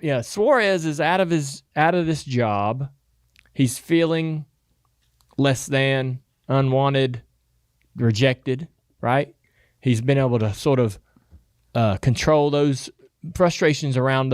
Yeah, Suarez is out of this job. He's feeling less than, unwanted, rejected, right? He's been able to sort of control those frustrations around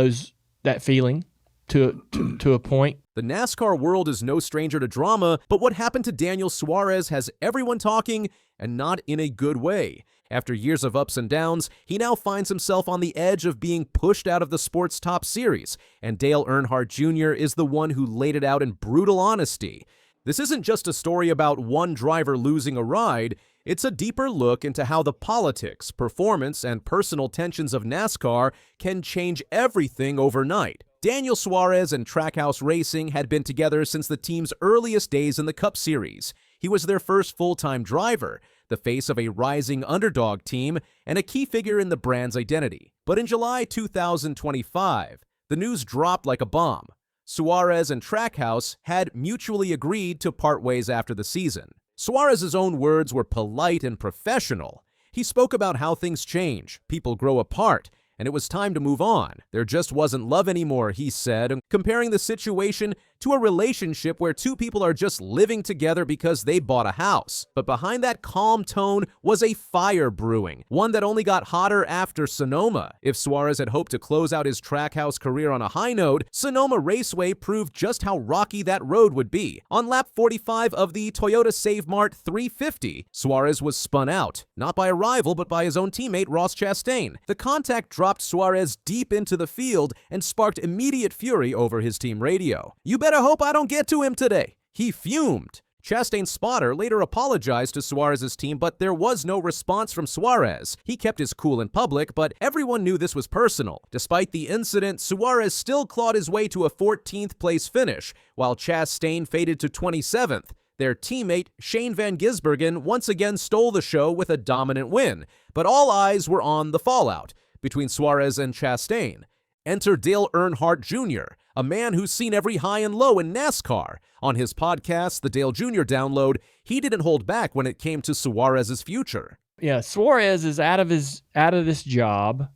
that feeling to a point. The NASCAR world is no stranger to drama, but what happened to Daniel Suárez has everyone talking, and not in a good way. After years of ups and downs, he now finds himself on the edge of being pushed out of the sport's top series, and Dale Earnhardt Jr. is the one who laid it out in brutal honesty. This isn't just a story about one driver losing a ride, it's a deeper look into how the politics, performance, and personal tensions of NASCAR can change everything overnight. Daniel Suárez and Trackhouse Racing had been together since the team's earliest days in the Cup Series. He was their first full-time driver, the face of a rising underdog team, and a key figure in the brand's identity. But in July 2025, the news dropped like a bomb. Suarez and Trackhouse had mutually agreed to part ways after the season. Suarez's own words were polite and professional. He spoke about how things change, people grow apart, and it was time to move on. There just wasn't love anymore, he said, comparing the situation to a relationship where two people are just living together because they bought a house. But behind that calm tone was a fire brewing, one that only got hotter after Sonoma. If Suarez had hoped to close out his Trackhouse career on a high note, Sonoma Raceway proved just how rocky that road would be. On lap 45 of the Toyota Save Mart 350, Suarez was spun out, not by a rival but by his own teammate Ross Chastain. The contact dropped Suarez deep into the field and sparked immediate fury over his team radio. "You better hope I don't get to him today." He fumed. Chastain's spotter later apologized to Suarez's team, but there was no response from Suarez. He kept his cool in public, but everyone knew this was personal. Despite the incident, Suarez still clawed his way to a 14th place finish, while Chastain faded to 27th. Their teammate, Shane Van Gisbergen, once again stole the show with a dominant win, but all eyes were on the fallout between Suarez and Chastain. Enter Dale Earnhardt Jr., a man who's seen every high and low in NASCAR. On his podcast, the Dale Jr. Download, he didn't hold back when it came to Suarez's future. Yeah, Suarez is out of this job.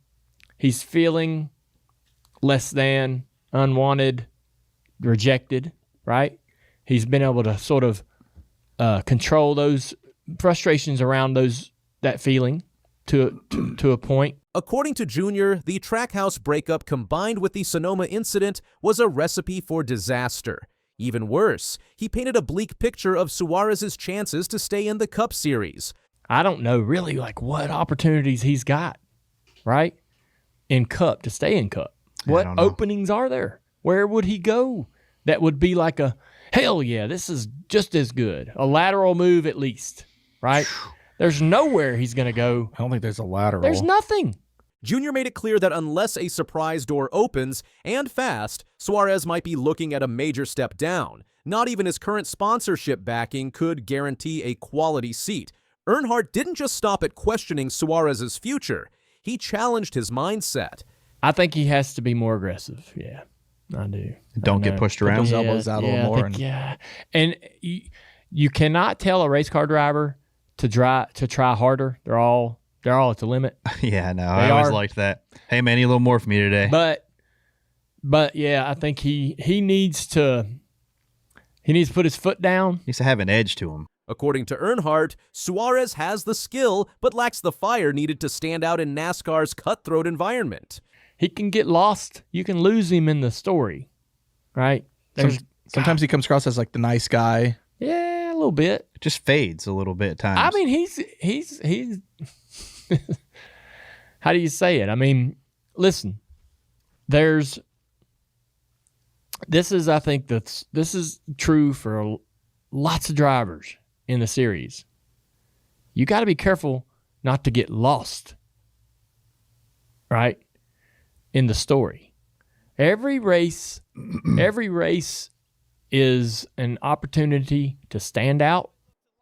He's feeling less than, unwanted, rejected, right? He's been able to sort of control those frustrations around that feeling to a point. According to Jr., the Trackhouse breakup combined with the Sonoma incident was a recipe for disaster. Even worse, he painted a bleak picture of Suarez's chances to stay in the Cup Series. I don't know really what opportunities he's got, right? In Cup, to stay in Cup. What openings are there? Where would he go? That would be like a, hell yeah, this is just as good. A lateral move at least, right? There's nowhere he's going to go. I don't think there's a lateral. There's nothing. Jr. made it clear that unless a surprise door opens, and fast, Suarez might be looking at a major step down. Not even his current sponsorship backing could guarantee a quality seat. Earnhardt didn't just stop at questioning Suarez's future. He challenged his mindset. I think he has to be more aggressive. Yeah, I do. Don't get pushed around. Put His elbows out a little more. And you cannot tell a race car driver to try harder. They're all at the limit. Yeah, no, I always liked that. Hey, man, need a little more from me today. But yeah, I think he needs to put his foot down. He needs to have an edge to him. According to Earnhardt, Suarez has the skill, but lacks the fire needed to stand out in NASCAR's cutthroat environment. He can get lost. You can lose him in the story, right? Sometimes he comes across as like the nice guy. Yeah, a little bit. It just fades a little bit at times. I mean, he's how do you say it? I mean, listen, this is true for lots of drivers in the series. You got to be careful not to get lost, right, in the story. Every race is an opportunity to stand out.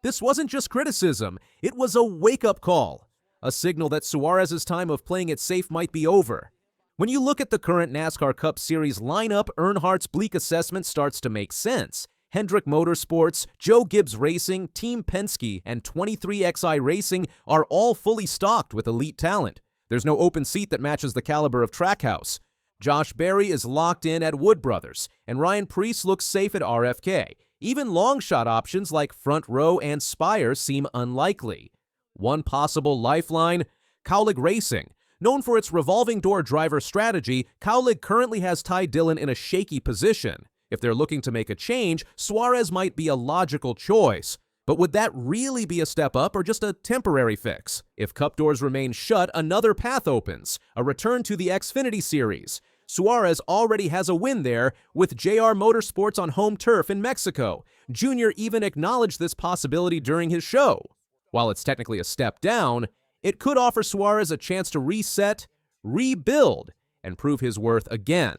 This wasn't just criticism. It was a wake-up call, a signal that Suarez's time of playing it safe might be over. When you look at the current NASCAR Cup Series lineup, Earnhardt's bleak assessment starts to make sense. Hendrick Motorsports, Joe Gibbs Racing, Team Penske, and 23XI Racing are all fully stocked with elite talent. There's no open seat that matches the caliber of Trackhouse. Josh Berry is locked in at Wood Brothers, and Ryan Preece looks safe at RFK. Even long-shot options like Front Row and Spire seem unlikely. One possible lifeline, Cowlick Racing. Known for its revolving door driver strategy, Cowlick currently has Ty Dillon in a shaky position. If they're looking to make a change, Suarez might be a logical choice. But would that really be a step up or just a temporary fix? If Cup doors remain shut, another path opens, a return to the Xfinity Series. Suarez already has a win there with JR Motorsports on home turf in Mexico. Jr. even acknowledged this possibility during his show. While it's technically a step down, it could offer Suarez a chance to reset, rebuild, and prove his worth again.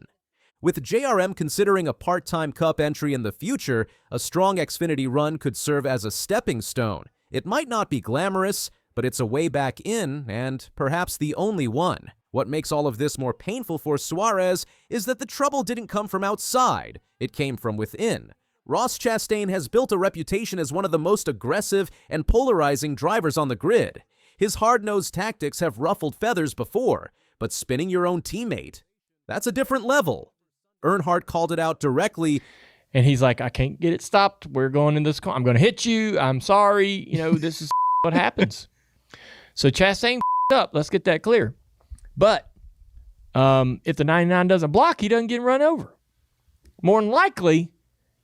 With JRM considering a part-time Cup entry in the future, a strong Xfinity run could serve as a stepping stone. It might not be glamorous, but it's a way back in, and perhaps the only one. What makes all of this more painful for Suarez is that the trouble didn't come from outside, it came from within. Ross Chastain has built a reputation as one of the most aggressive and polarizing drivers on the grid. His hard-nosed tactics have ruffled feathers before, but spinning your own teammate, that's a different level. Earnhardt called it out directly. And he's like, I can't get it stopped. We're going in this car. I'm going to hit you. I'm sorry. This is what happens. So Chastain up. Let's get that clear. But if the 99 doesn't block, he doesn't get run over. More than likely,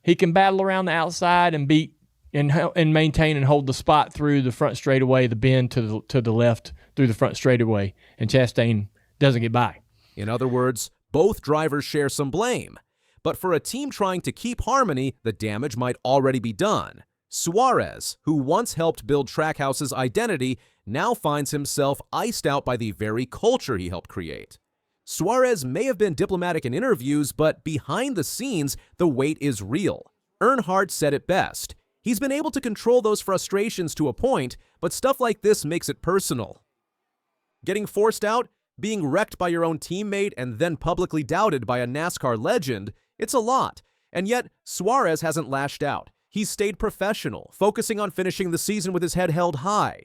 he can battle around the outside and beat and maintain and hold the spot through the front straightaway, the bend to the left through the front straightaway, and Chastain doesn't get by. In other words, both drivers share some blame. But for a team trying to keep harmony, the damage might already be done. Suarez, who once helped build Trackhouse's identity, now finds himself iced out by the very culture he helped create. Suarez may have been diplomatic in interviews, but behind the scenes, the weight is real. Earnhardt said it best. He's been able to control those frustrations to a point, but stuff like this makes it personal. Getting forced out, being wrecked by your own teammate, and then publicly doubted by a NASCAR legend, it's a lot. And yet, Suarez hasn't lashed out. He's stayed professional, focusing on finishing the season with his head held high.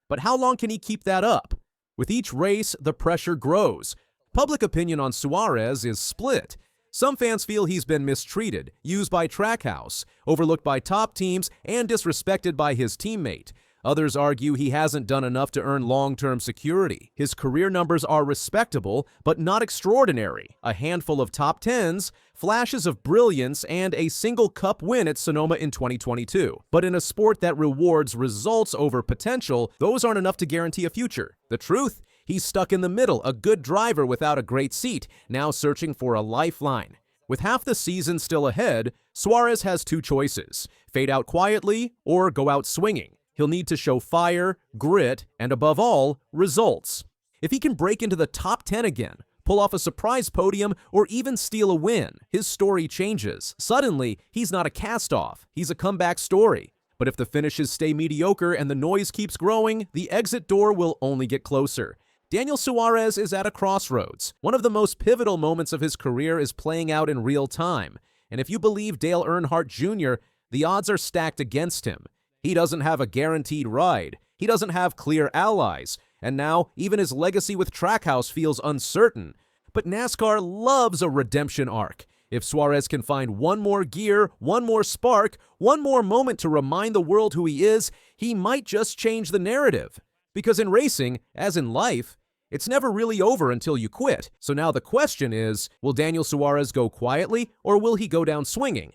But how long can he keep that up? With each race, the pressure grows. Public opinion on Suarez is split. Some fans feel he's been mistreated, used by Trackhouse, overlooked by top teams, and disrespected by his teammate. Others argue he hasn't done enough to earn long-term security. His career numbers are respectable, but not extraordinary. A handful of top 10s, flashes of brilliance, and a single Cup win at Sonoma in 2022. But in a sport that rewards results over potential, those aren't enough to guarantee a future. The truth? He's stuck in the middle, a good driver without a great seat, now searching for a lifeline. With half the season still ahead, Suarez has two choices: fade out quietly or go out swinging. He'll need to show fire, grit, and above all, results. If he can break into the top 10 again, pull off a surprise podium, or even steal a win, his story changes. Suddenly, he's not a cast-off, he's a comeback story. But if the finishes stay mediocre and the noise keeps growing, the exit door will only get closer. Daniel Suárez is at a crossroads. One of the most pivotal moments of his career is playing out in real time. And if you believe Dale Earnhardt Jr., the odds are stacked against him. He doesn't have a guaranteed ride. He doesn't have clear allies. And now, even his legacy with Trackhouse feels uncertain. But NASCAR loves a redemption arc. If Suarez can find one more gear, one more spark, one more moment to remind the world who he is, he might just change the narrative. Because in racing, as in life, it's never really over until you quit. So now the question is, will Daniel Suarez go quietly, or will he go down swinging?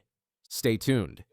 Stay tuned.